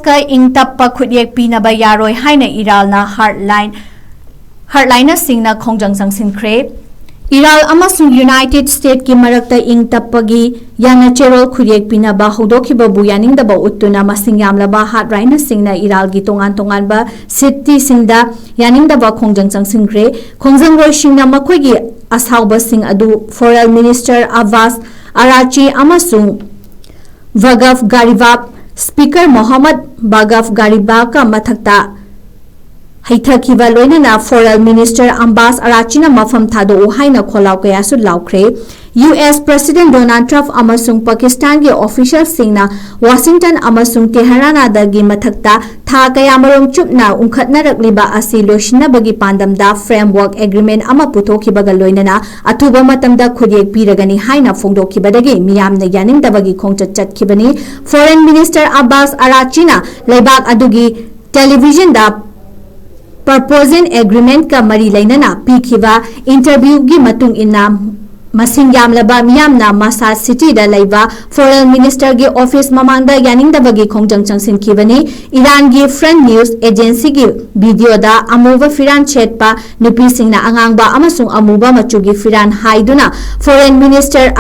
ka Eng Tappa Khuyek Pinaba Yaroi Haina Iralna Heartline Nershigna Khongjang Changahinkhre Iral amasung United States ki marakta Eng Tappa gi yana cherol Khuyek Pinaba hodokiba bu yaningdaba uttuna masing yamlaba Heartline Nershigna Iral gi tongan ba city singda yaningdaba Khongjang Changahinkhre Khongjang roi singna makhoi gi asauba sing adu Foreign Minister Abbas Arachi amasung Waqf Garibab Speaker Mohammad Waqf Garibab ka mathakta haithakiba loinana Foreign Minister Abbas Arachina mafam thado haina kholau kaya su laukhre US President Donald Trump amasung Pakistan ge official singna Washington amasung Tehran adagi mathakta tha kaya marom chupna unkhatna rakliba asi loishna bagi pandamda framework agreement ama puthokiba ga loinana atuba matamda Khuyek piragani haina phongdokibadagi miyamna yaningdabagi khongchat chatkibani Foreign Minister Abbas Arachina leibak adugi television da proposing agreement ka mari lainana pikhiba interview gi matung inna masing yamlaba miyamna masa city da laiba Foreign Minister gi office mamangda yaningdabagi Khongjang Changahinkhre Iran gi Friend News Agency gi video da amuba firan chetpa nupi singna angangba amasung amuba machugi firan haiduna Foreign Minister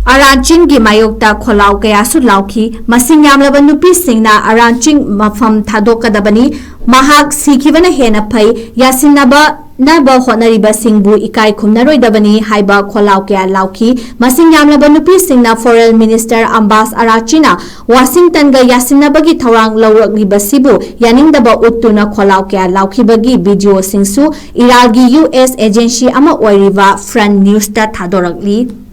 Aranchin gi mayokta kholau kaya su lauki masing yamlaba nupi singna Aranchin mafam thadokadabani mahak sikhibana hena phai yasinaba naba honariba singbu ikai khumnaroi dabani haiba kholau kya lauki masing yamlaba nupi singna Foreign Minister Abbas Arachina Washington ga yasinaba gi thawang lawrakliba sibu yaningdaba uttuna kholau kya lauki bagi video singsu iralgi US agency ama oiriba Friend News ta thadorakli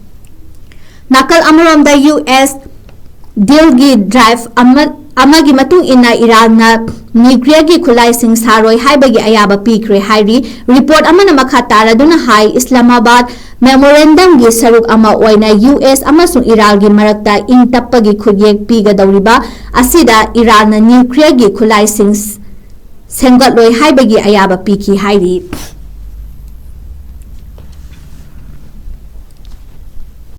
nakal amarom da US deal gi drive amagi matung ina Iran nuclear gi khulai sing saroi haibagi ayaba pikre hairi report amana makha taraduna hai Islamabad memorandum gi saruk ama oina US amasung Iran gi marakta Eng Tappa gi Khuyek piga dawriba asida Iran nuclear gi khulai sing sengat loi haibagi ayaba piki hairi